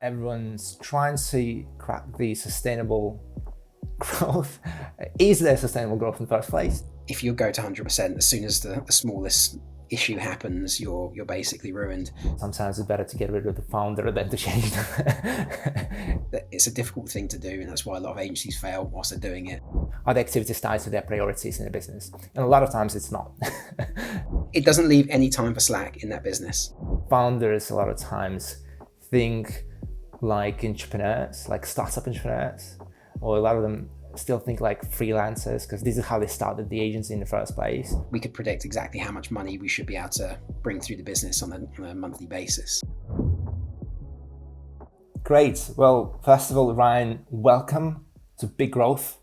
Everyone's trying to crack the sustainable growth. Is there sustainable growth in the first place? If you go to 100%, as soon as the smallest issue happens, you're basically ruined. Sometimes it's better to get rid of the founder than to change them. It's a difficult thing to do, and that's why a lot of agencies fail whilst they're doing it. Are the activities tied to their priorities in the business? And a lot of times it's not. It doesn't leave any time for slack in that business. Founders a lot of times think like entrepreneurs, like startup entrepreneurs, or a lot of them still think like freelancers because this is how they started the agency in the first place. We could predict exactly how much money we should be able to bring through the business on a monthly basis. Great. Well, first of all, Ryan, welcome to Big Growth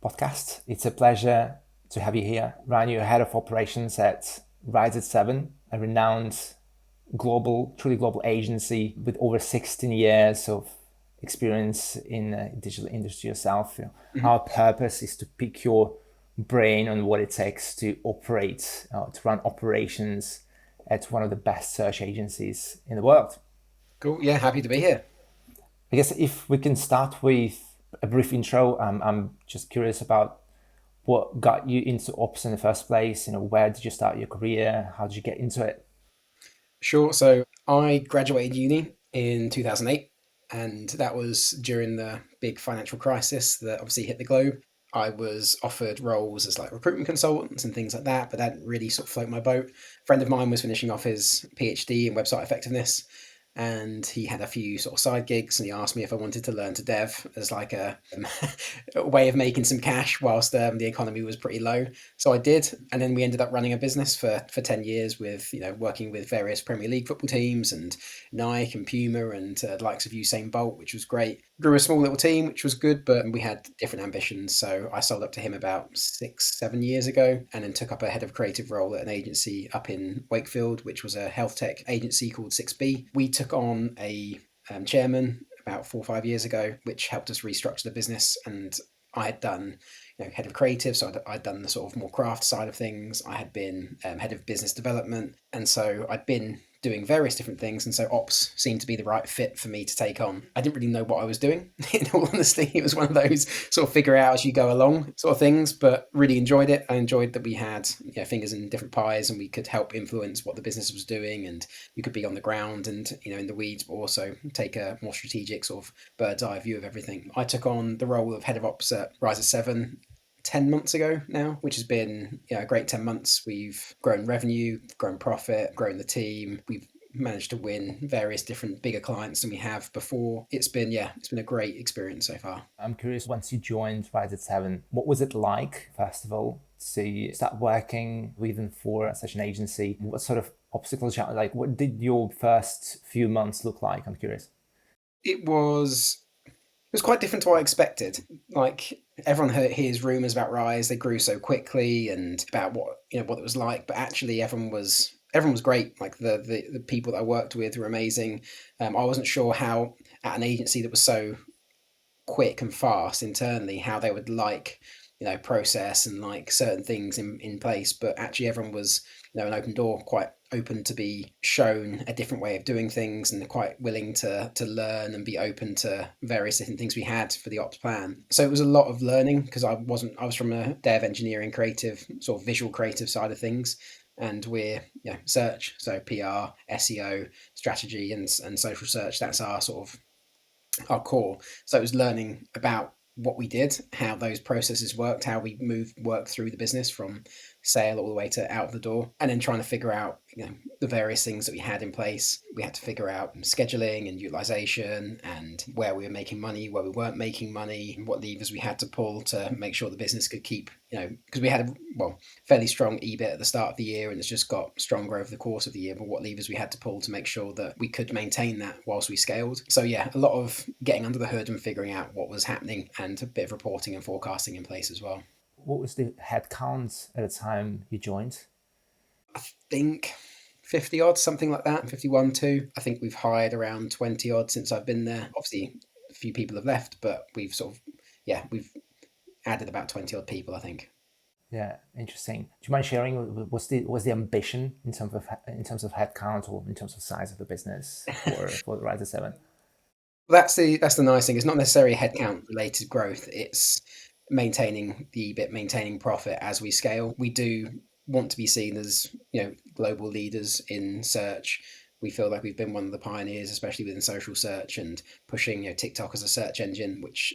podcast. It's a pleasure to have you here. Ryan, you're head of operations at Rise at 7, a renowned truly global agency with over 16 years of experience in the digital industry yourself. Our purpose is to pick your brain on what it takes to operate, to run operations at one of the best search agencies in the world. Cool. Yeah, happy to be here. I guess if we can start with a brief intro, I'm just curious about what got you into ops in the first place. Where did you start your career? How did you get into it? Sure. So I graduated uni in 2008, and that was during the big financial crisis that obviously hit the globe. I was offered roles as like recruitment consultants and things like that, but that didn't really sort of float my boat. A friend of mine was finishing off his PhD in website effectiveness, and he had a few sort of side gigs, and he asked me if I wanted to learn to dev as like a way of making some cash whilst the economy was pretty low. So I did, and then we ended up running a business for 10 years with working with various Premier League football teams and Nike and Puma and the likes of Usain Bolt, which was great. Grew a small little team, which was good, but we had different ambitions. So I sold up to him about 6-7 years ago, and then took up a head of creative role at an agency up in Wakefield, which was a health tech agency called 6B. We took on a chairman about 4 or 5 years ago, which helped us restructure the business. And I had done head of creative, so I'd done the sort of more craft side of things. I had been head of business development, and so I'd been doing various different things, and so ops seemed to be the right fit for me to take on. I didn't really know what I was doing, in all honesty. It was one of those sort of figure out as you go along sort of things, but really enjoyed it. I enjoyed that we had fingers in different pies, and we could help influence what the business was doing, and we could be on the ground and in the weeds, but also take a more strategic sort of bird's eye view of everything. I took on the role of head of ops at Rise at 7 10 months ago now, which has been a great 10 months. We've grown revenue, grown profit, grown the team. We've managed to win various different bigger clients than we have before. It's been a great experience so far. I'm curious, once you joined Rise at 7, what was it like, first of all, to start working even for such an agency? What sort of obstacles, what did your first few months look like? I'm curious. It was quite different to what I expected. Like, everyone hears rumors about Rise, they grew so quickly, and about what it was like, but actually everyone was great. Like the people that I worked with were amazing. I wasn't sure how at an agency that was so quick and fast internally, how they would like process and like certain things in place, but actually everyone was an open door, quite open to be shown a different way of doing things, and quite willing to learn and be open to various different things we had for the ops plan. So it was a lot of learning, because I was from a dev, engineering, creative, sort of visual creative side of things, and we're search, so PR, SEO, strategy, and social search. That's our sort of our core. So it was learning about what we did, how those processes worked, how we work through the business from sale all the way to out the door, and then trying to figure out the various things that we had in place. We had to figure out scheduling and utilization, and where we were making money, where we weren't making money, what levers we had to pull to make sure the business could keep, because we had a fairly strong EBIT at the start of the year, and it's just got stronger over the course of the year, but what levers we had to pull to make sure that we could maintain that whilst we scaled. So a lot of getting under the hood and figuring out what was happening, and a bit of reporting and forecasting in place as well. What was the headcount at the time you joined? I think 50 odd, something like that, 51, 2. I think we've hired around 20 odd since I've been there. Obviously, a few people have left, but we've we've added about 20 odd people, I think. Yeah, interesting. Do you mind sharing what's the ambition in terms of headcount, or in terms of size of the business for the Rise at 7? That's the nice thing. It's not necessarily headcount related growth. It's maintaining the EBIT, maintaining profit as we scale. We do want to be seen as, global leaders in search. We feel like we've been one of the pioneers, especially within social search and pushing, TikTok as a search engine, which,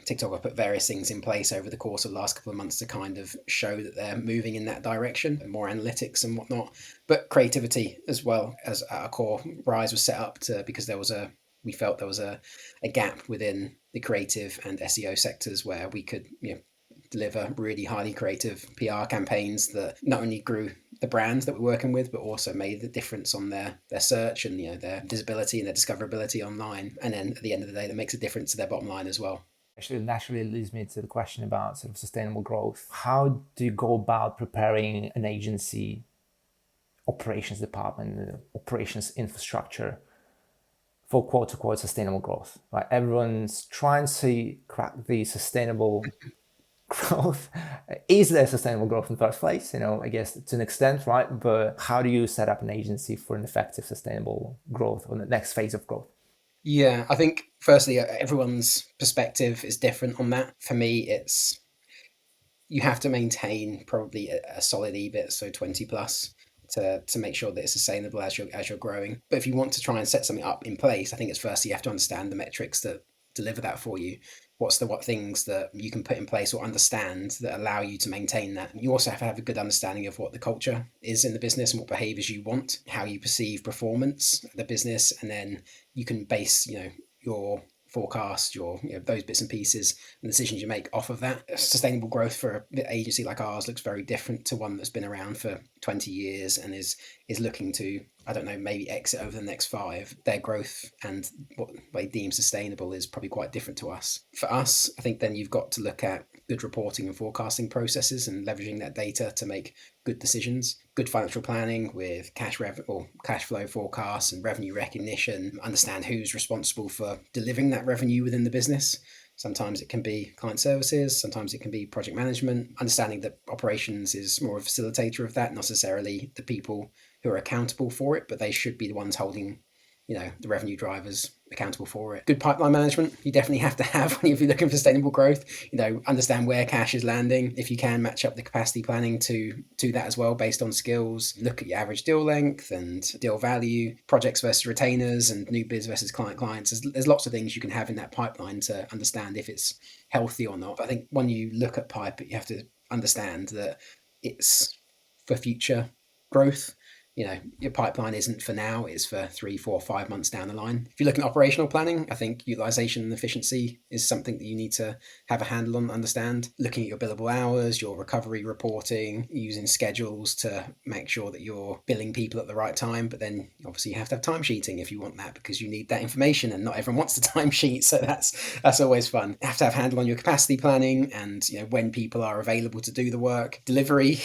TikTok have put various things in place over the course of the last couple of months to kind of show that they're moving in that direction, and more analytics and whatnot, but creativity as well as at our core. Rise was set up because we felt there was a gap within the creative and SEO sectors where we could, deliver really highly creative PR campaigns that not only grew the brands that we're working with, but also made the difference on their search and, their visibility and their discoverability online. And then at the end of the day, that makes a difference to their bottom line as well. Actually, naturally leads me to the question about sort of sustainable growth. How do you go about preparing an agency operations department, operations infrastructure for quote unquote sustainable growth? Right? Everyone's trying to crack the sustainable growth. Is there sustainable growth in the first place? I guess to an extent, right? But how do you set up an agency for an effective sustainable growth or the next phase of growth? Yeah, I think firstly, everyone's perspective is different on that. For me, it's you have to maintain probably a solid EBIT, so 20 plus, to make sure that it's sustainable as you're growing. But if you want to try and set something up in place, I think it's first you have to understand the metrics that deliver that for you. What's what things that you can put in place or understand that allow you to maintain that. You also have to have a good understanding of what the culture is in the business and what behaviors you want, how you perceive performance of the business, and then you can base your forecast, those bits and pieces and decisions you make off of that. Sustainable growth for an agency like ours looks very different to one that's been around for 20 years and is looking to, I don't know, maybe exit over the next 5. Their growth and what they deem sustainable is probably quite different to us. For us, I think then you've got to look at good reporting and forecasting processes and leveraging that data to make good decisions, good financial planning with cash flow forecasts and revenue recognition, understand who's responsible for delivering that revenue within the business. Sometimes it can be client services, sometimes it can be project management, understanding that operations is more of a facilitator of that, not necessarily the people who are accountable for it, but they should be the ones holding the revenue drivers accountable for it. Good pipeline management, you definitely have to have when you're looking for sustainable growth. Understand where cash is landing. If you can match up the capacity planning to that as well, based on skills. Look at your average deal length and deal value, projects versus retainers, and new biz versus clients. There's lots of things you can have in that pipeline to understand if it's healthy or not. But I think when you look at pipe, you have to understand that it's for future growth. Your pipeline isn't for now, it's for 3, 4, 5 months down the line. If you're looking at operational planning, I think utilization and efficiency is something that you need to have a handle on, understand. Looking at your billable hours, your recovery reporting, using schedules to make sure that you're billing people at the right time. But then obviously you have to have time sheeting if you want that, because you need that information and not everyone wants to time sheet. So that's always fun. You have to have a handle on your capacity planning and when people are available to do the work. Delivery,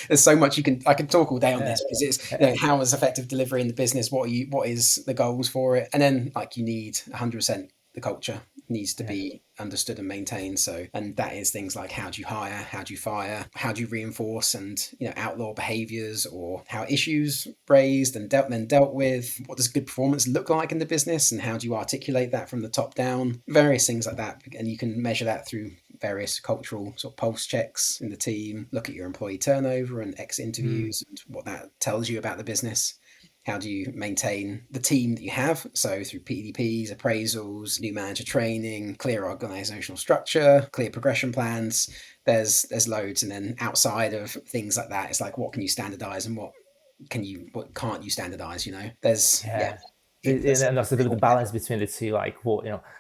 there's so much I could talk all day on this, because it's how is effective delivery in the business, what is the goals for it, and then you need 100% the culture needs to be understood and maintained. And that is things like how do you hire, how do you fire, how do you reinforce and outlaw behaviors, or how issues raised and dealt with, what does good performance look like in the business, and how do you articulate that from the top down, various things like that. And you can measure that through various cultural sort of pulse checks in the team. Look at your employee turnover and exit interviews and what that tells you about the business. How do you maintain the team that you have? So through PDPs, appraisals, new manager training, clear organizational structure, clear progression plans. There's loads. And then outside of things like that, it's like, what can you standardize and what can't you standardize? There's and that's a bit of the balance between the two, like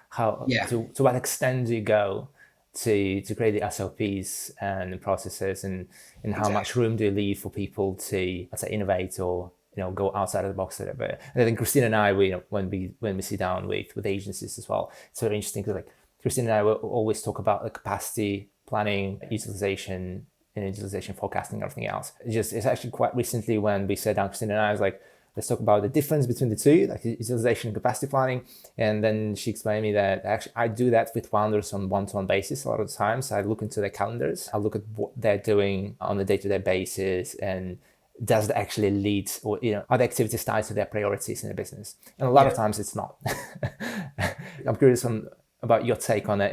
how to what extent do you go to create the SLPs and the processes, and how much room do you leave for people to, let's say, innovate or go outside of the box a little bit. And I think Christina and I, when we sit down with agencies as well, it's very interesting because Christina and I will always talk about the capacity planning, utilization, and utilization forecasting, and everything else. It's actually quite recently when we sat down, Christina and I was like, let's talk about the difference between the two, like utilization and capacity planning. And then she explained to me that actually I do that with founders on one-to-one basis a lot of the times. I look into their calendars, I look at what they're doing on a day-to-day basis, and does that actually lead, or are the activities tied to their priorities in the business? And a lot Yeah. of times it's not. I'm curious about your take on it.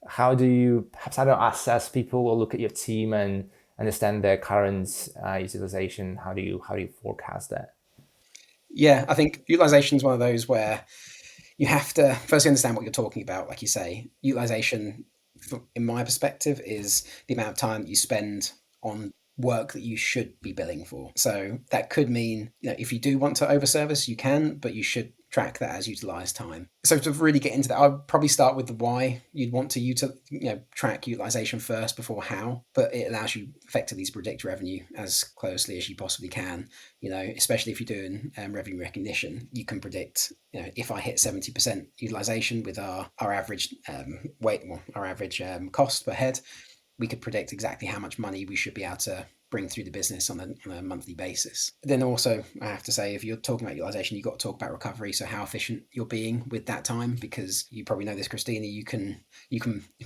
How do you perhaps, I don't know, assess people or look at your team and understand their current utilization? How do you forecast that? Yeah, I think utilization is one of those where you have to firstly understand what you're talking about. Like you say, utilization, in my perspective, is the amount of time that you spend on work that you should be billing for. So that could mean, if you do want to overservice, you can, but you should track that as utilized time. So to really get into that, I'd probably start with the why you'd want to track utilization first before how, but it allows you effectively to predict revenue as closely as you possibly can. Especially if you're doing revenue recognition, you can predict, if I hit 70% utilization with our average our average cost per head, we could predict exactly how much money we should be able to bring through the business on a monthly basis. Then also, I have to say, if you're talking about utilization, you've got to talk about recovery. So how efficient you're being with that time, because you probably know this, Christina, you can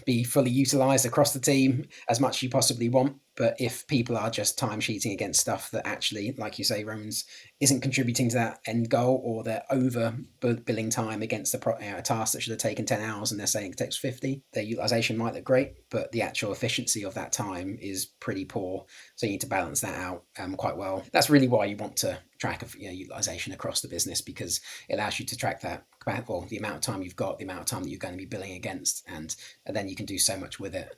be fully utilized across the team as much as you possibly want. But if people are just time sheeting against stuff that actually, like you say, Romans, isn't contributing to that end goal, or they're over billing time against a task that should have taken 10 hours and they're saying it takes 50, their utilization might look great, but the actual efficiency of that time is pretty poor. So you need to balance that out quite well. That's really why you want to track utilization across the business, because it allows you to track that, well, the amount of time you've got, the amount of time that you're going to be billing against, and then you can do so much with it.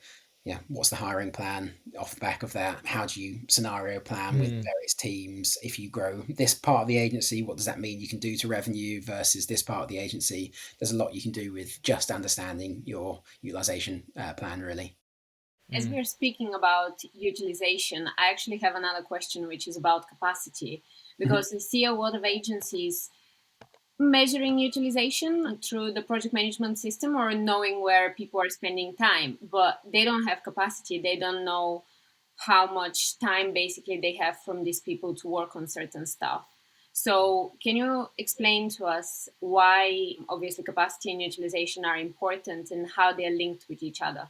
What's the hiring plan off the back of that? How do you scenario plan with various teams? If you grow this part of the agency, what does that mean you can do to revenue versus this part of the agency? There's a lot you can do with just understanding your utilization plan, really. As we're speaking about utilization, I actually have another question, which is about capacity, because I see a lot of agencies measuring utilization through the project management system or knowing where people are spending time, but they don't have capacity. They don't know how much time basically they have from these people to work on certain stuff. So can you explain to us why obviously capacity and utilization are important and how they're linked with each other?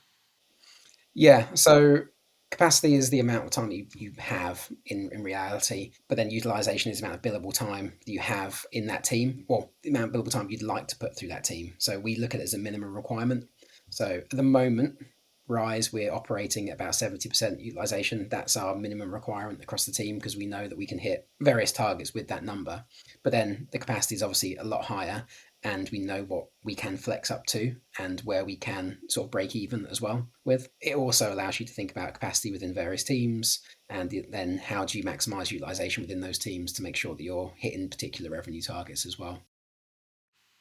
Yeah, so capacity is the amount of time you have in reality, but then utilization is the amount of billable time that you have in that team, well, the amount of billable time you'd like to put through that team. So we look at it as a minimum requirement. So at the moment, Rise, we're operating at about 70% utilization. That's our minimum requirement across the team, because we know that we can hit various targets with that number. But then the capacity is obviously a lot higher, and we know what we can flex up to and where we can sort of break even as well with. It also allows you to think about capacity within various teams, and then how do you maximize utilization within those teams to make sure that you're hitting particular revenue targets as well.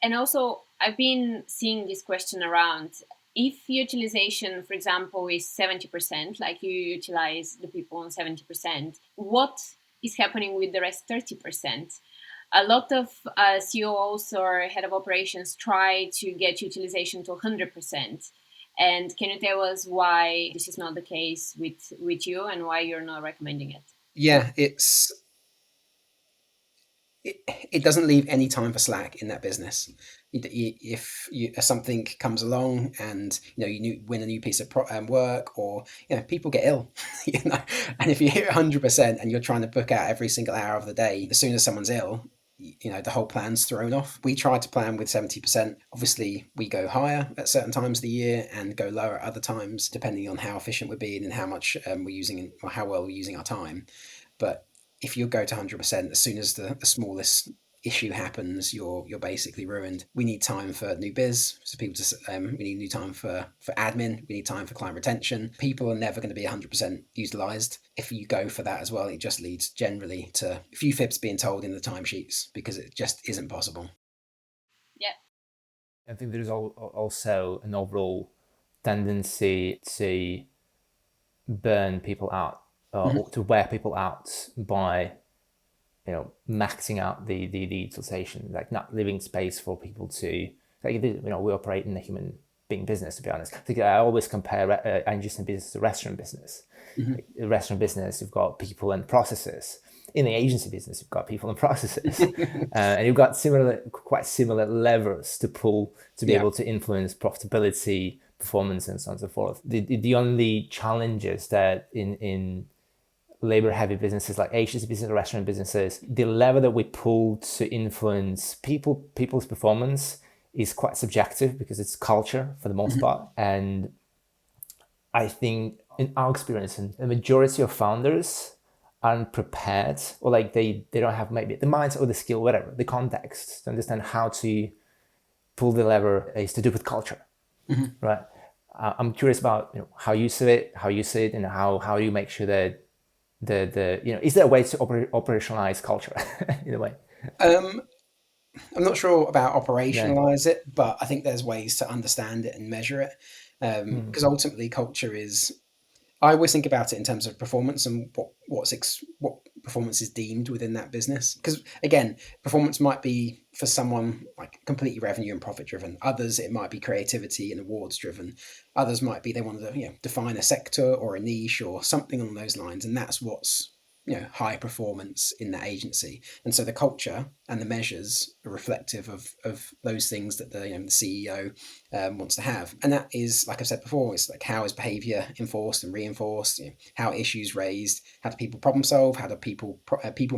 And also, I've been seeing this question around, if utilization, for example, is 70%, like you utilize the people on 70%, what is happening with the rest 30%? A lot of COOs or head of operations try to get utilization to 100%. And can you tell us why this is not the case with you and why you're not recommending it? Yeah, it doesn't leave any time for slack in that business. If something comes along and you win a new piece of work, or people get ill, and if you hit 100% and you're trying to book out every single hour of the day, as soon as someone's ill, the whole plan's thrown off. We try to plan with 70%. Obviously, we go higher at certain times of the year and go lower at other times, depending on how efficient we're being and how much we're using, or how well we're using our time. But if you go to 100%, as soon as the smallest issue happens, you're basically ruined. We need time for new biz, so people we need new time for admin, we need time for client retention. People are never going to be 100% utilized. If you go for that as well, it just leads generally to a few fibs being told in the timesheets, because it just isn't possible. Yeah. I think there's also an overall tendency to burn people out, or to wear people out by maxing out the utilization, like not leaving space for people to, like, we operate in a human being business, to be honest. I think I always compare agency business to restaurant business. Like, the restaurant business, you've got people and processes. In the agency business, you've got people and processes, and you've got quite similar levers to pull to be able to influence profitability, performance, and so on and so forth. The only challenge is that in labor heavy businesses like agency business, restaurant businesses, the lever that we pull to influence people's performance is quite subjective because it's culture for the most part. And I think in our experience, the majority of founders aren't prepared, or like they don't have maybe the mindset or the skill, whatever, the context to understand how to pull the lever is to do with culture, right? I'm curious about how you see it, and how you make sure that the is there a way to operationalize culture in a way? I'm not sure about Yeah. operationalize it, but I think there's ways to understand it and measure it. Because ultimately, culture is. I always think about it in terms of performance and what performance is deemed within that business. Because again, performance might be for someone like completely revenue and profit driven. Others it might be creativity and awards driven. Others might be they want to define a sector or a niche or something along those lines, and that's what's high performance in that agency. And so the culture and the measures are reflective of those things that the CEO wants to have. And that is, like I've said before, it's like how is behavior enforced and reinforced, how are issues raised, how do people problem solve, how do people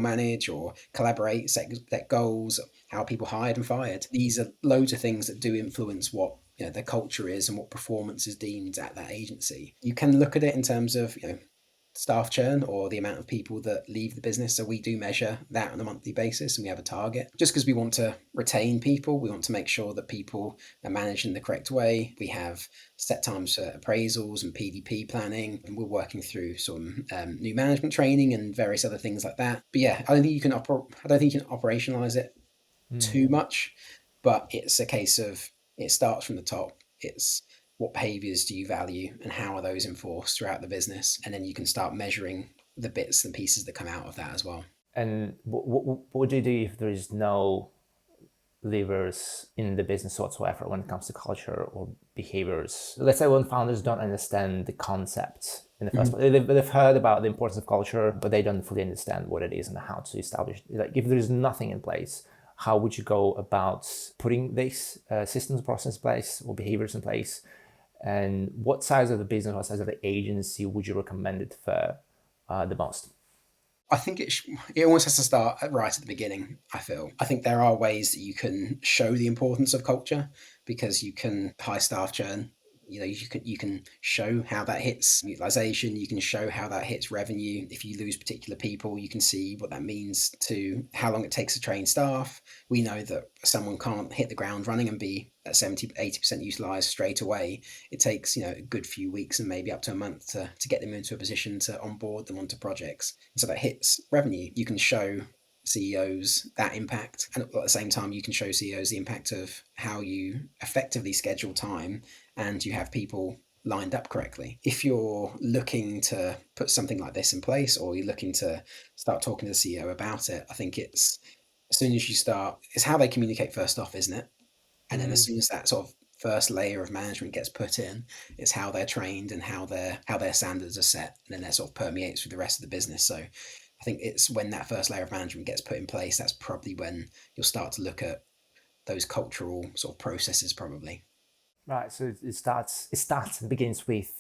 manage or collaborate, set goals, how are people hired and fired. These are loads of things that do influence what the culture is and what performance is deemed at that agency. You can look at it in terms of staff churn or the amount of people that leave the business. So we do measure that on a monthly basis, and we have a target just because we want to retain people. We want to make sure that people are managed in the correct way. We have set times for appraisals and PDP planning, and we're working through some new management training and various other things like that. But yeah, I don't think you can operationalize it too much, but it's a case of it starts from the top. It's what behaviors do you value and how are those enforced throughout the business? And then you can start measuring the bits and pieces that come out of that as well. And what do you do if there is no levers in the business whatsoever when it comes to culture or behaviors? Let's say when founders don't understand the concept in the first place. They've heard about the importance of culture, but they don't fully understand what it is and how to establish. Like if there is nothing in place, how would you go about putting these systems, process in place or behaviors in place? And what size of the business, what size of the agency would you recommend it for the most? I think it almost has to start right at the beginning, I feel. I think there are ways that you can show the importance of culture because you can high staff churn. You can show how that hits utilization. You can show how that hits revenue. If you lose particular people, you can see what that means to how long it takes to train staff. We know that someone can't hit the ground running and be at 70-80% utilized straight away. It takes a good few weeks and maybe up to a month to get them into a position to onboard them onto projects. And so that hits revenue. You can show CEOs that impact, and at the same time you can show CEOs the impact of how you effectively schedule time and you have people lined up correctly. If you're looking to put something like this in place, or you're looking to start talking to the CEO about it, I think it's as soon as you start, it's how they communicate first off, isn't it? And then as soon as that sort of first layer of management gets put in, it's how they're trained and how their standards are set, and then that sort of permeates through the rest of the business. So I think it's when that first layer of management gets put in place, that's probably when you'll start to look at those cultural sort of processes probably. Right. So it starts and begins with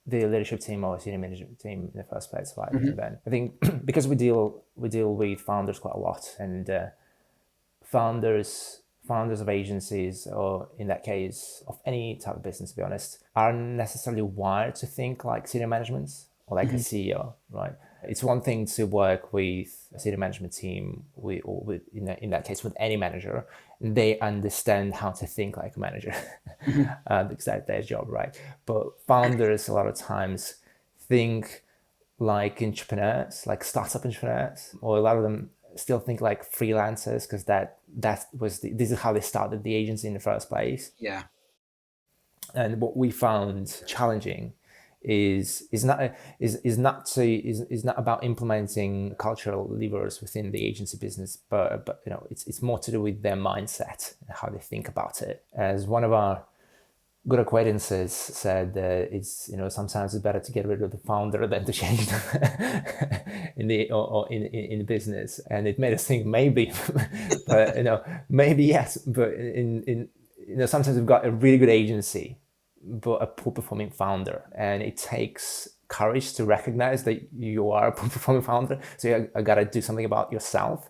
the leadership team or senior management team in the first place, right? And then I think because we deal with founders quite a lot, and founders of agencies, or in that case of any type of business, to be honest, aren't necessarily wired to think like senior management or like a CEO, right? It's one thing to work with a senior management team, in that case with any manager, and they understand how to think like a manager, because that's their job, right? But founders a lot of times think like entrepreneurs, like startup entrepreneurs, or a lot of them still think like freelancers because this is how they started the agency in the first place. Yeah. And what we found challenging is not about implementing cultural levers within the agency business, but it's more to do with their mindset and how they think about it. As one of our good acquaintances said, it's sometimes it's better to get rid of the founder than to change them in the business. And it made us think maybe, but maybe yes, but in sometimes we've got a really good agency but a poor performing founder, and it takes courage to recognize that you are a performing founder. So I got to do something about yourself.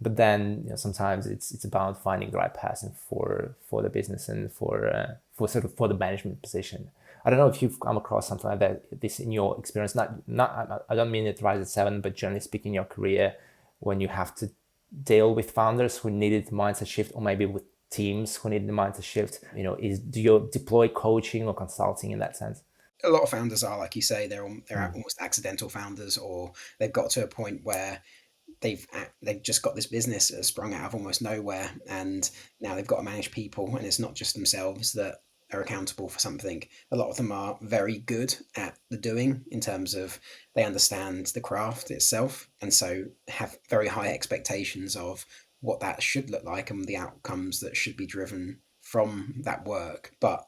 But then sometimes it's about finding the right person for the business and for the management position. I don't know if you've come across something like that, this in your experience. Not I don't mean it Rise at 7, but generally speaking, in your career, when you have to deal with founders who needed mindset shift, or maybe with teams who need the mindset shift. Do you deploy coaching or consulting in that sense? A lot of founders are, like you say, they're almost accidental founders, or they've got to a point where they've just got this business that has sprung out of almost nowhere, and now they've got to manage people, and it's not just themselves that are accountable for something. A lot of them are very good at the doing, in terms of they understand the craft itself, and so have very high expectations of what that should look like and the outcomes that should be driven from that work. But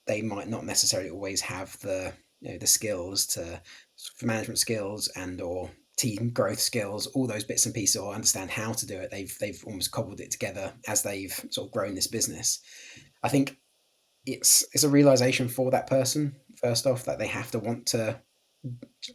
they might not necessarily always have the skills for management skills and or team growth skills, all those bits and pieces, or understand how to do it. They've almost cobbled it together as they've sort of grown this business. I think it's a realization for that person, first off, that they have to want to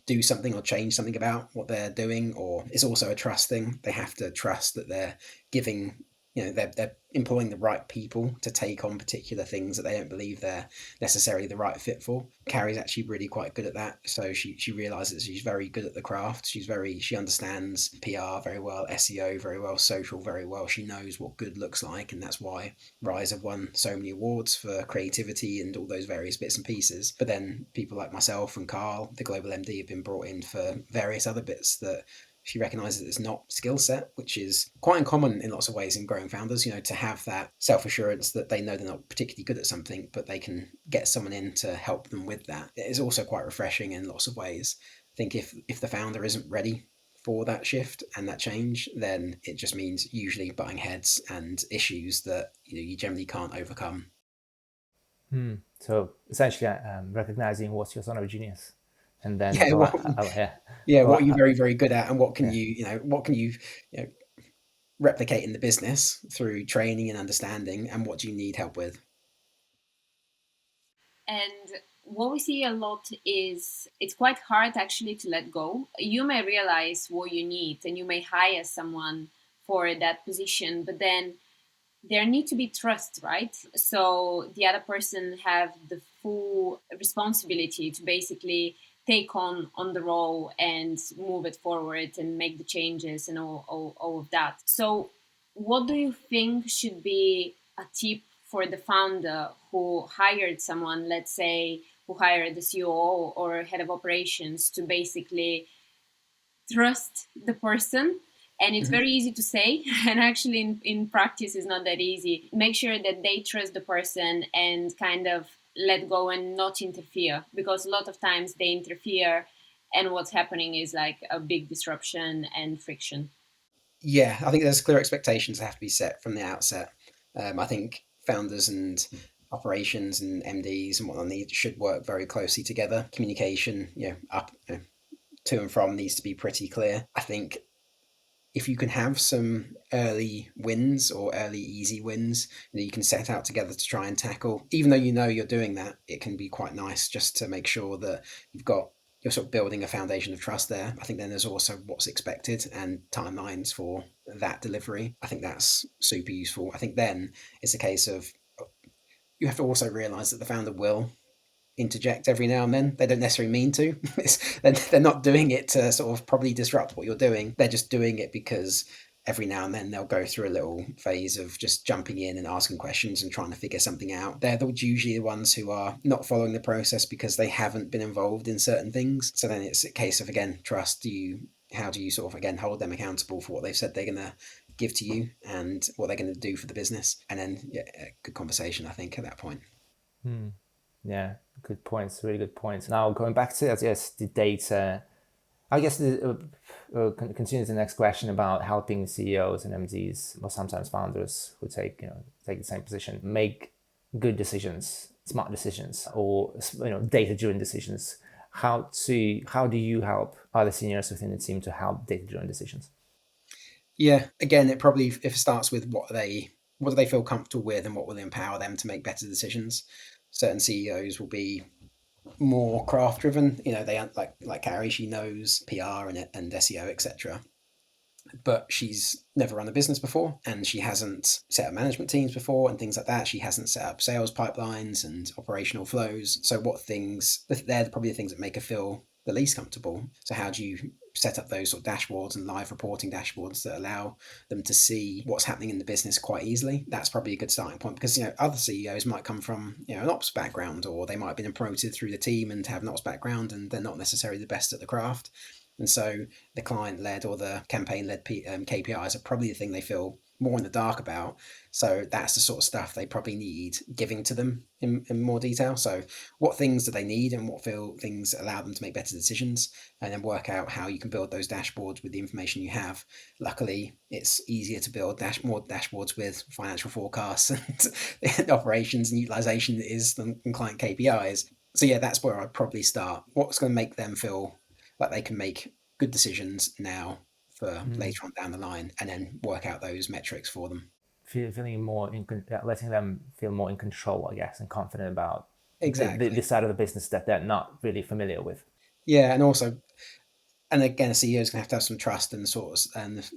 do something or change something about what they're doing, or it's also a trust thing. They have to trust that they're giving, they're employing the right people to take on particular things that they don't believe they're necessarily the right fit for. Carrie's actually really quite good at that. So she realizes she's very good at the craft. She understands PR very well, SEO very well, social very well. She knows what good looks like, and that's why Rise have won so many awards for creativity and all those various bits and pieces. But then people like myself and Carl, the global MD, have been brought in for various other bits that she recognizes it's not skill set, which is quite uncommon in lots of ways in growing founders, to have that self-assurance that they know they're not particularly good at something, but they can get someone in to help them with that. It is also quite refreshing in lots of ways. I think if the founder isn't ready for that shift and that change, then it just means usually butting heads and issues that you generally can't overcome. So essentially, recognizing what's your zone of genius, and then Yeah, go what, out here. yeah, Go what are you very, very good at, and what can yeah. you replicate in the business through training and understanding, and what do you need help with? And what we see a lot is it's quite hard actually to let go. You may realize what you need and you may hire someone for that position, but then there need to be trust, right? So the other person have the full responsibility to basically take on the role and move it forward and make the changes and all of that. So what do you think should be a tip for the founder who hired someone, let's say who hired the COO or head of operations, to basically trust the person? And it's Mhm. very easy to say, and actually in practice is not that easy. Make sure that they trust the person and kind of let go and not interfere, because a lot of times they interfere and what's happening is like a big disruption and friction. Yeah, I think there's clear expectations that have to be set from the outset. I think founders and operations and MDs and whatnot should work very closely together. Communication, up to and from needs to be pretty clear. I think if you can have some early wins or early easy wins that you can set out together to try and tackle, even though you're doing that, it can be quite nice just to make sure that you're sort of building a foundation of trust there. I think then there's also what's expected and timelines for that delivery. I think that's super useful. I think then it's a case of you have to also realize that the founder will interject every now and then. They don't necessarily mean to. They're not doing it to sort of probably disrupt what you're doing. They're just doing it because every now and then they'll go through a little phase of just jumping in and asking questions and trying to figure something out. They're usually the ones who are not following the process because they haven't been involved in certain things. So then it's a case of, again, trust. How do you sort of, again, hold them accountable for what they've said they're going to give to you and what they're going to do for the business? And then, yeah, a good conversation, I think, at that point. Yeah, good points. Really good points. Now going back to, I guess, the data. I guess continue the next question about helping CEOs and MDs, or sometimes founders who take the same position, make good decisions, smart decisions, or data-driven decisions. How do you help other seniors within the team to help data-driven decisions? Yeah, again, if it starts with what do they feel comfortable with and what will empower them to make better decisions. Certain CEOs will be more craft driven. They like Carrie, she knows PR and SEO, etc. But she's never run a business before, and she hasn't set up management teams before and things like that. She hasn't set up sales pipelines and operational flows. So they're probably the things that make her feel the least comfortable. So how do you set up those sort of dashboards and live reporting dashboards that allow them to see what's happening in the business quite easily? That's probably a good starting point, because other CEOs might come from an ops background, or they might have been promoted through the team and have an ops background, and they're not necessarily the best at the craft. And so the client-led or the campaign-led KPIs are probably the thing they feel more in the dark about. So that's the sort of stuff they probably need giving to them in more detail. So what things do they need, and what things allow them to make better decisions, and then work out how you can build those dashboards with the information you have. Luckily, it's easier to build more dashboards with financial forecasts and operations and utilization than client KPIs. So yeah, that's where I'd probably start. What's going to make them feel like they can make good decisions now for later on down the line, and then work out those metrics for them. Feeling more letting them feel more in control, I guess, and confident about Exactly. the side of the business that they're not really familiar with. Yeah, and again, a CEO is going to have some trust and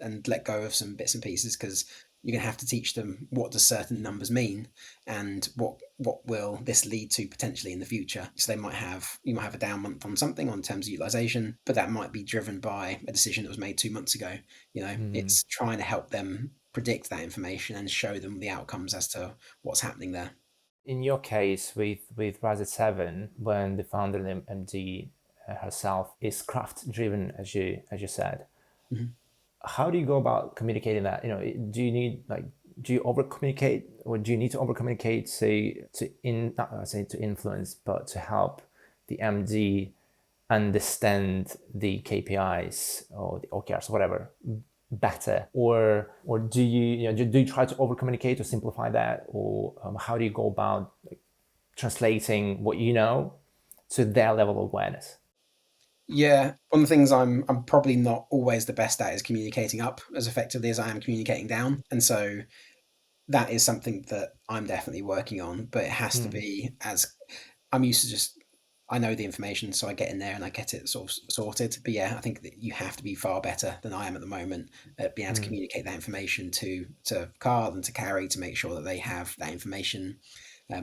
and let go of some bits and pieces, because you're going to have to teach them what does certain numbers mean, and what will this lead to potentially in the future. So you might have a down month on something on terms of utilization, but that might be driven by a decision that was made 2 months ago. It's trying to help them predict that information and show them the outcomes as to what's happening there. In your case, with Rise at 7, when the founder and MD herself is craft driven, as you said, how do you go about communicating that? Do you over communicate, or do you need to over communicate not say to influence, but to help the MD understand the KPIs or the OKRs, whatever, better, or do you try to over communicate to simplify that, or how do you go about translating what you know to their level of awareness? Yeah, one of the things I'm probably not always the best at is communicating up as effectively as I am communicating down, and so that is something that I'm definitely working on. But it has to be, as I'm used to, just I know the information, so I get in there and I get it sort of sorted. But yeah, I think that you have to be far better than I am at the moment at being able to communicate that information to Carl and to Carrie, to make sure that they have that information.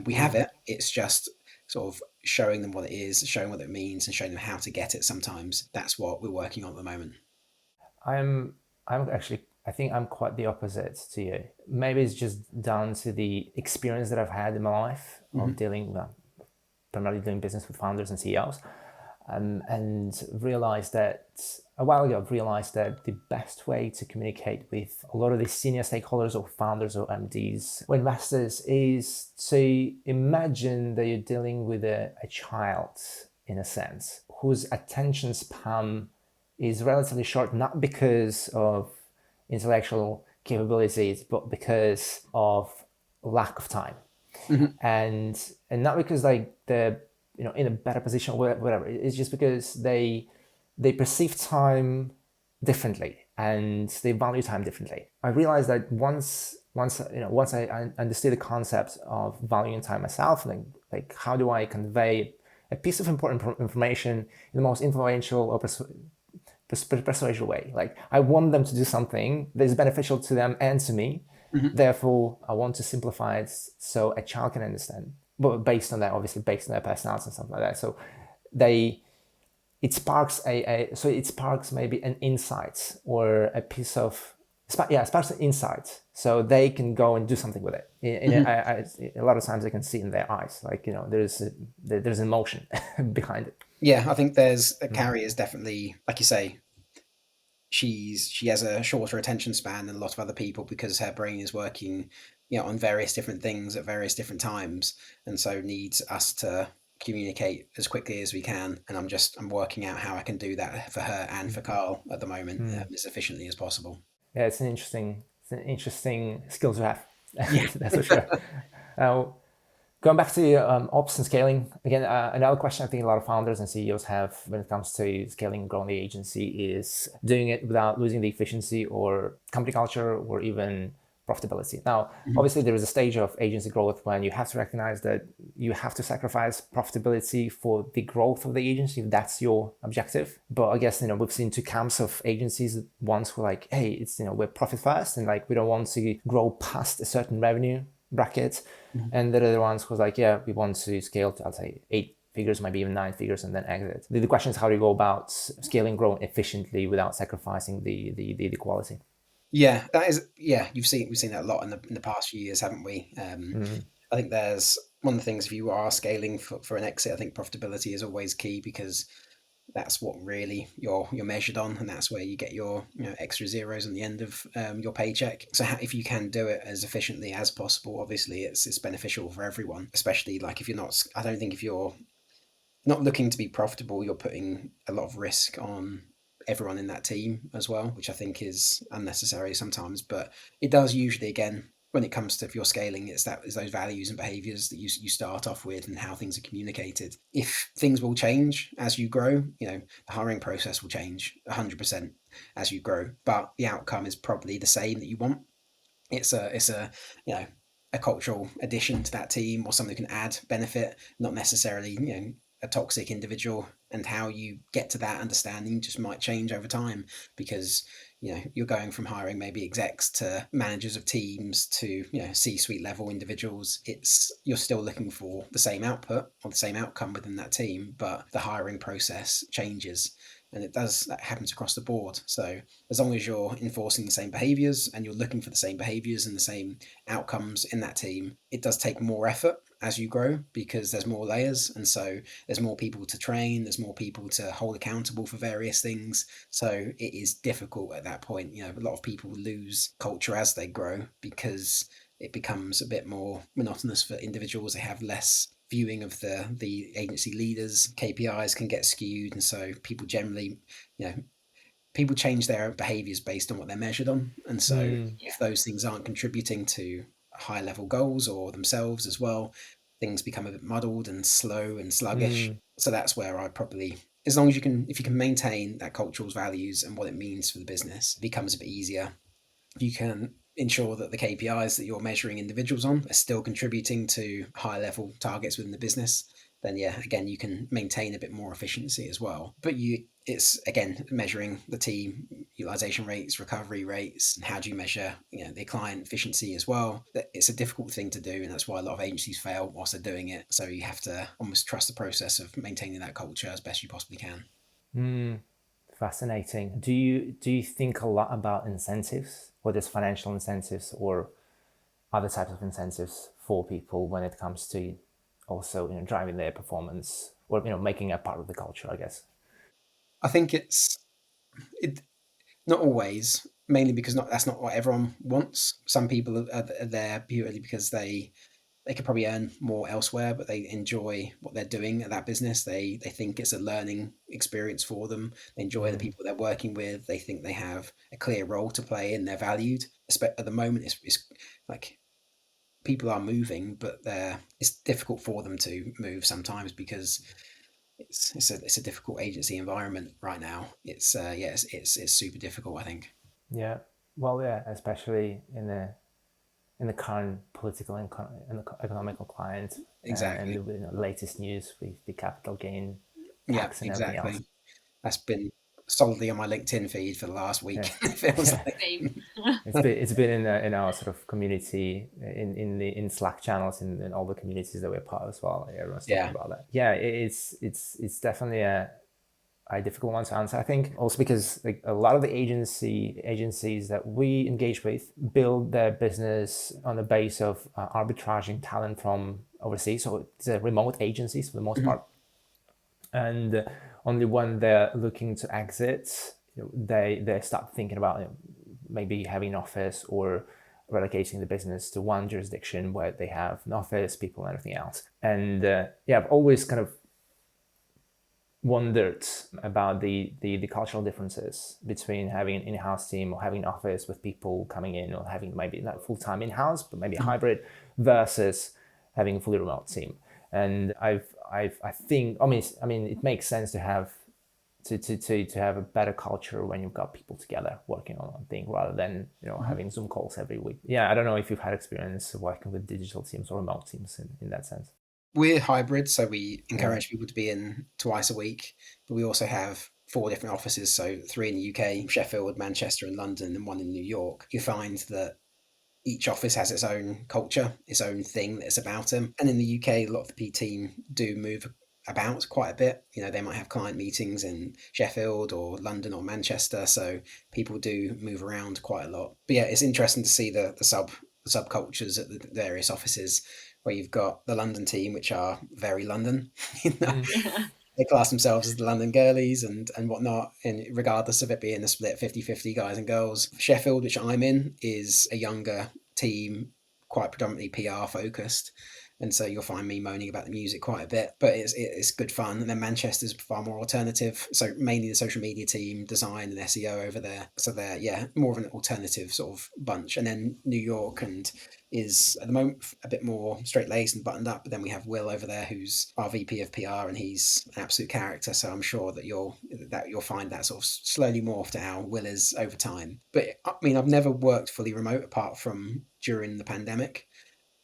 We have it. It's just sort of showing them what it is, showing what it means, and showing them how to get it. Sometimes that's what we're working on at the moment. I'm actually, I think I'm quite the opposite to you. Maybe it's just down to the experience that I've had in my life of primarily doing business with founders and CEOs, and realized that a while ago, I've realized that the best way to communicate with a lot of these senior stakeholders or founders or MDs or investors is to imagine that you're dealing with a child, in a sense, whose attention span is relatively short, not because of intellectual capabilities, but because of lack of time. And not because they're in a better position or whatever. It's just because they perceive time differently and they value time differently. I realized that once I understood the concept of valuing time myself, like how do I convey a piece of important information in the most influential or persuasive way. Like, I want them to do something that is beneficial to them and to me. Therefore, I want to simplify it so a child can understand. But based on that, obviously, based on their personality and stuff like that. So it sparks maybe an insight or a piece of it sparks an insight, so they can go and do something with it. A lot of times, they can see in their eyes, like there's emotion behind it. Yeah, I think Carrie is definitely, like you say, she has a shorter attention span than a lot of other people, because her brain is working on various different things at various different times, and so needs us to communicate as quickly as we can. And I'm working out how I can do that for her and for Carl at the moment, as efficiently as possible. Yeah, it's an interesting skill to have. Yeah. That's for sure. Now, going back to ops and scaling, again, another question I think a lot of founders and CEOs have when it comes to scaling and growing the agency is doing it without losing the efficiency or company culture or even profitability. Now, obviously, there is a stage of agency growth when you have to recognize that you have to sacrifice profitability for the growth of the agency if that's your objective. But I guess, we've seen two camps of agencies. Ones who are like, hey, it's, we're profit first and like we don't want to grow past a certain revenue bracket. And there are the ones who's like, yeah, we want to scale to, I'll say, 8 figures, maybe even 9 figures, and then exit. The question is how do you go about scaling, growing efficiently without sacrificing the quality? Yeah, that is. Yeah, we've seen that a lot in the past few years, haven't we? I think there's one of the things, if you are scaling for an exit, I think profitability is always key, because that's what really you're measured on, and that's where you get your extra zeros on the end of your paycheck. So if you can do it as efficiently as possible, obviously it's beneficial for everyone, especially like if you're not. I don't think if you're not looking to be profitable, you're putting a lot of risk on everyone in that team as well, which I think is unnecessary sometimes. But it does usually, again, when it comes to, if you're scaling, it's those values and behaviors that you start off with and how things are communicated. If things will change as you grow, the hiring process will change 100% as you grow, but the outcome is probably the same that you want. It's a a cultural addition to that team, or something that can add benefit, not necessarily a toxic individual. And how you get to that understanding just might change over time, because you're going from hiring maybe execs to managers of teams to C-suite level individuals. You're still looking for the same output or the same outcome within that team, but the hiring process changes. And that happens across the board. So as long as you're enforcing the same behaviors and you're looking for the same behaviors and the same outcomes in that team, it does take more effort as you grow, because there's more layers. And so there's more people to train, there's more people to hold accountable for various things. So it is difficult at that point. A lot of people lose culture as they grow, because it becomes a bit more monotonous for individuals. They have less viewing of the agency leaders. KPIs can get skewed, and so people generally, people change their behaviors based on what they're measured on. And so if those things aren't contributing to high level goals or themselves as well, things become a bit muddled and slow and sluggish. So that's where I probably, as long as if you can maintain that cultural values and what it means for the business, it becomes a bit easier. If you can ensure that the KPIs that you're measuring individuals on are still contributing to high level targets within the business, then again, you can maintain a bit more efficiency as well. But it's again measuring the team utilization rates, recovery rates, and how do you measure the client efficiency as well. It's a difficult thing to do, and that's why a lot of agencies fail whilst they're doing it. So you have to almost trust the process of maintaining that culture as best you possibly can. Fascinating. Do you think a lot about incentives, whether it's financial incentives or other types of incentives for people when it comes to also driving their performance, or making a part of the culture, I guess? I think it's not always, mainly because that's not what everyone wants. Some people are there purely because they could probably earn more elsewhere, but they enjoy what they're doing at that business. They think it's a learning experience for them. They enjoy the people they're working with. They think they have a clear role to play and they're valued. At the moment, it's like people are moving, but it's difficult for them to move sometimes, because it's a difficult agency environment right now. It's super difficult, I think. Yeah. Well, yeah, especially in the current political and economical climate, Exactly. and the latest news with the capital gain Yeah, tax and everything else. exactly. That's been solidly on my LinkedIn feed for the last week. Yeah. It feels Yeah. like. Same. It's been in our sort of community, in Slack channels, in all the communities that we're part of as well. Everyone's talking Yeah. about that. Yeah, it's definitely a difficult one to answer. I think also because like a lot of the agencies that we engage with build their business on the base of arbitraging talent from overseas. So it's a remote agencies for the most part, and only when they're looking to exit, they start thinking about maybe having an office or relocating the business to one jurisdiction where they have an office, people, and everything else. And I've always kind of wondered about the cultural differences between having an in-house team or having an office with people coming in, or having maybe not full-time in-house, but maybe a hybrid, versus having a fully remote team. And I think, I mean, it makes sense to have to have a better culture when you've got people together working on one thing rather than having Zoom calls every week. Yeah, I don't know if you've had experience working with digital teams or remote teams in that sense. We're hybrid, so we encourage people to be in twice a week, but we also have 4 different offices, so 3 in the UK, Sheffield, Manchester and London, and 1 in New York. You find that each office has its own culture, its own thing that's about them. And in the UK, a lot of the P team do move about quite a bit. They might have client meetings in Sheffield or London or Manchester, so people do move around quite a lot. But yeah, it's interesting to see the subcultures at the various offices, where you've got the London team, which are very London. They class themselves as the London girlies and whatnot, and regardless of it being a split 50-50 guys and girls. Sheffield, which I'm in, is a younger team, quite predominantly PR focused. And so you'll find me moaning about the music quite a bit, but it's good fun. And then Manchester's far more alternative. So mainly the social media team, design and SEO over there. So they're more of an alternative sort of bunch. And then New York is at the moment a bit more straight laced and buttoned up. But then we have Will over there, who's our VP of PR, and he's an absolute character. So I'm sure that you'll find that sort of slowly morph to how Will is over time. But I mean, I've never worked fully remote apart from during the pandemic,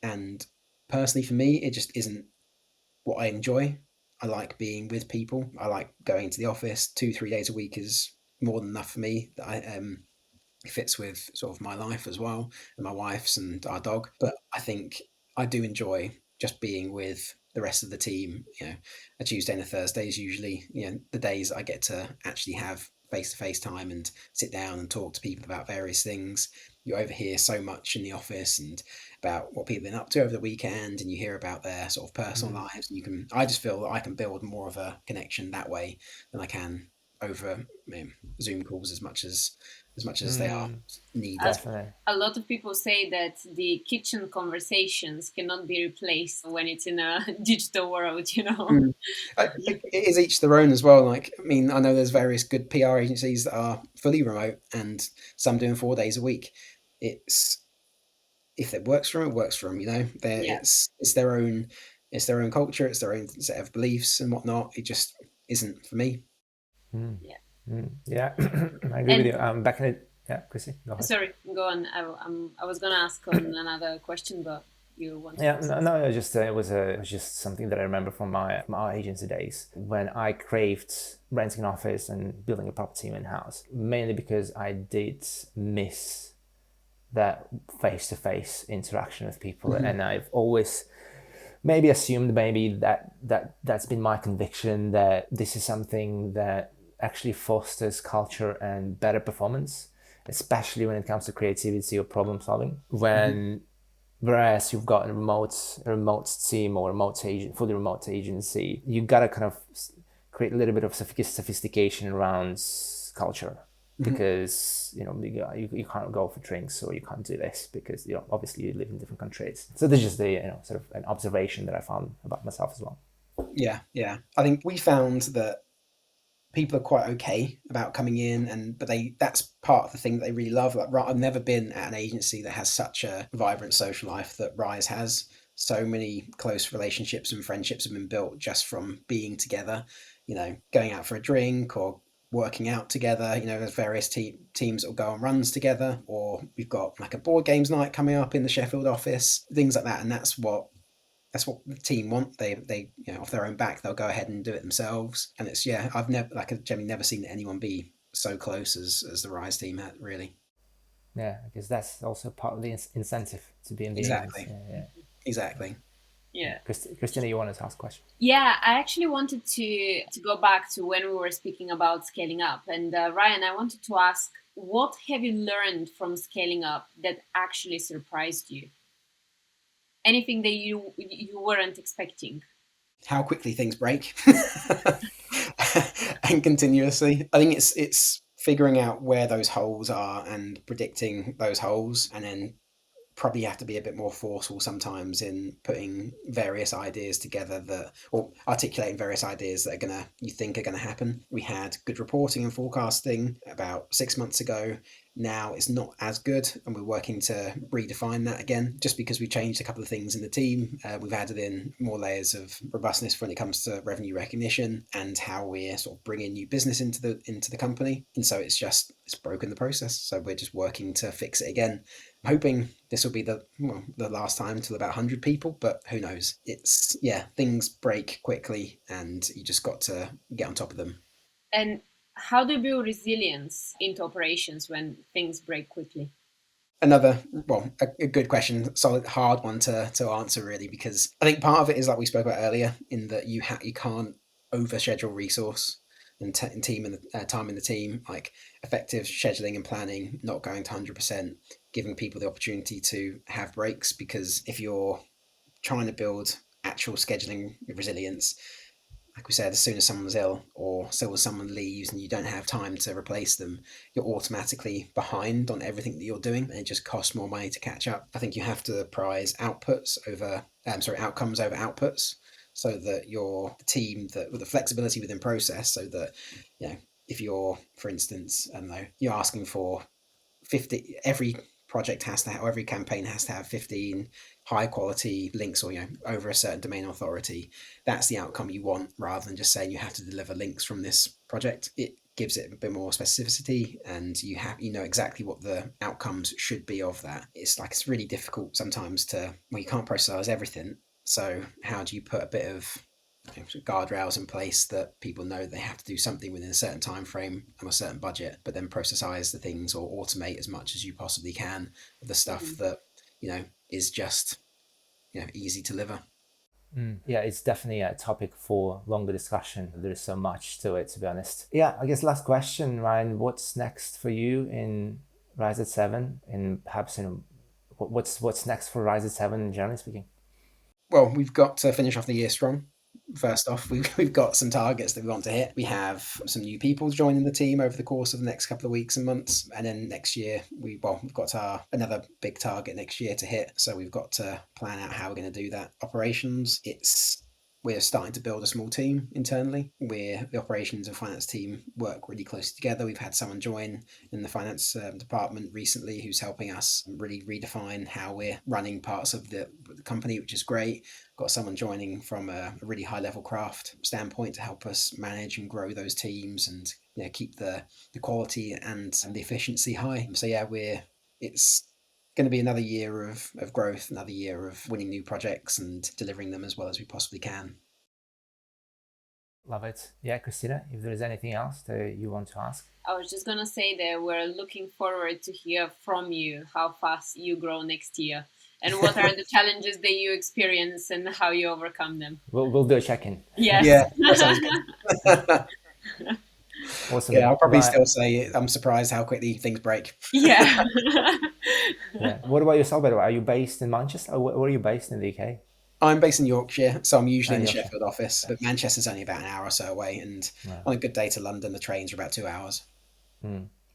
and personally for me, it just isn't what I enjoy. I like being with people. I like going to the office 2-3 days a week is more than enough for me. That it fits with sort of my life as well, and my wife's and our dog. But I think I do enjoy just being with the rest of the team. A Tuesday and a Thursday is usually the days I get to actually have face-to-face time and sit down and talk to people about various things. You overhear so much in the office and about what people have been up to over the weekend, and you hear about their sort of personal lives, and I just feel that I can build more of a connection that way than I can over Zoom calls, as much as they are needed. Definitely. A lot of people say that the kitchen conversations cannot be replaced when it's in a digital world. It is each their own as well. Like, I mean, I know there's various good PR agencies that are fully remote, and some doing 4 days a week. It's If it works for them, it works for them. Yeah. It's their own, culture, it's their own set of beliefs and whatnot. It just isn't for me. Yeah. Yeah, I agree with And you. Back in it, yeah, Chrissy, go ahead. sorry, go on. I was gonna ask on another question, but you wanted Yeah, to say. no, it was just something that I remember from my agency days when I craved renting an office and building a proper team in house, mainly because I did miss that face-to-face interaction with people, and I've always maybe assumed that's been my conviction that this is something that actually fosters culture and better performance, especially when it comes to creativity or problem solving. Whereas you've got a remote team or fully remote agency, you gotta kind of create a little bit of sophistication around culture, because you can't go for drinks or you can't do this because obviously you live in different countries. So this is just the sort of an observation that I found about myself as well. Yeah, yeah. I think we found that people are quite okay about coming in, but that's part of the thing that they really love. Like, I've never been at an agency that has such a vibrant social life that Rise has. So many close relationships and friendships have been built just from being together, going out for a drink or working out together. There's various teams that will go on runs together, or we've got like a board games night coming up in the Sheffield office, things like that. And that's what the team want. They off their own back, they'll go ahead and do it themselves. And it's I've generally never seen anyone be so close as the Rise team had, really. Yeah, because that's also part of the incentive to be in the agency. Exactly. Yeah. Exactly. Yeah. Christina, you wanted to ask a question? Yeah, I actually wanted to go back to when we were speaking about scaling up. And Ryan, I wanted to ask, what have you learned from scaling up that actually surprised you? Anything that you weren't expecting? How quickly things break, and continuously. I think it's figuring out where those holes are and predicting those holes, and then probably have to be a bit more forceful sometimes in putting various ideas together or articulating various ideas that you think are gonna happen. We had good reporting and forecasting about 6 months ago. Now it's not as good, and we're working to redefine that again, just because we changed a couple of things in the team. We've added in more layers of robustness when it comes to revenue recognition and how we're sort of bringing new business into the company. And so it's broken the process. So we're just working to fix it again. I'm hoping this will be the last time till about 100 people, but who knows? Things break quickly, and you just got to get on top of them. And how do you build resilience into operations when things break quickly? A good question, solid, hard one to answer really, because I think part of it is like we spoke about earlier, in that you can't overschedule resource and team and time in the team. Like effective scheduling and planning, not going to 100%, giving people the opportunity to have breaks, because if you're trying to build actual scheduling resilience, like we said, as soon as someone's ill or someone leaves and you don't have time to replace them, you're automatically behind on everything that you're doing, and it just costs more money to catch up. I think you have to prize outcomes over outputs, so that your team, with the flexibility within process, so that if you're, for instance, I don't know, you're asking for 50, every project has to have, or every campaign has to have 15 high quality links, or over a certain domain authority. That's the outcome you want, rather than just saying you have to deliver links from this project. It gives it a bit more specificity, and you know exactly what the outcomes should be of that. It's really difficult sometimes you can't processize everything. So how do you put a bit of guardrails in place that people know they have to do something within a certain time frame and a certain budget, but then processize the things or automate as much as you possibly can of the stuff that is just easy to deliver. Yeah, it's definitely a topic for longer discussion. There's so much to it, to be honest. Yeah, I guess last question, Ryan. What's next for you in Rise at 7? And perhaps what's next for Rise at 7, generally speaking? Well, we've got to finish off the year strong. First off, we've got some targets that we want to hit. We have some new people joining the team over the course of the next couple of weeks and months. And then next year, we've got another big target next year to hit. So we've got to plan out how we're going to do that. Operations, we're starting to build a small team internally where the operations and finance team work really closely together. We've had someone join in the finance department recently who's helping us really redefine how we're running parts of the company, which is great. Got someone joining from a really high level craft standpoint to help us manage and grow those teams and keep the quality and the efficiency high. So it's going to be another year of growth, another year of winning new projects and delivering them as well as we possibly can. Love it. Yeah, Christina, if there is anything else that you want to ask. I was just going to say that we're looking forward to hear from you how fast you grow next year and what are the challenges that you experience and how you overcome them. We'll do a check-in. Yes. Yeah, that sounds good. Awesome. Yeah, I'll probably still say I'm surprised how quickly things break. Yeah. Yeah. What about yourself, by the way? Are you based in Manchester, or where are you based in the UK? I'm based in Yorkshire, so I'm usually in the Yorkshire. Sheffield office, but Manchester's only about an hour or so away, and on a good day to London, the trains are about 2 hours.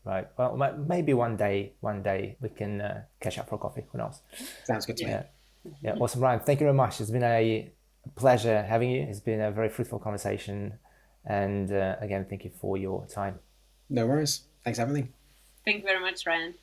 Right. Well, maybe one day we can catch up for coffee. Who knows? Sounds good to me. Yeah. Awesome, Ryan. Thank you very much. It's been a pleasure having you. It's been a very fruitful conversation, and again, thank you for your time. No worries. Thanks for having me. Thank you very much, Ryan.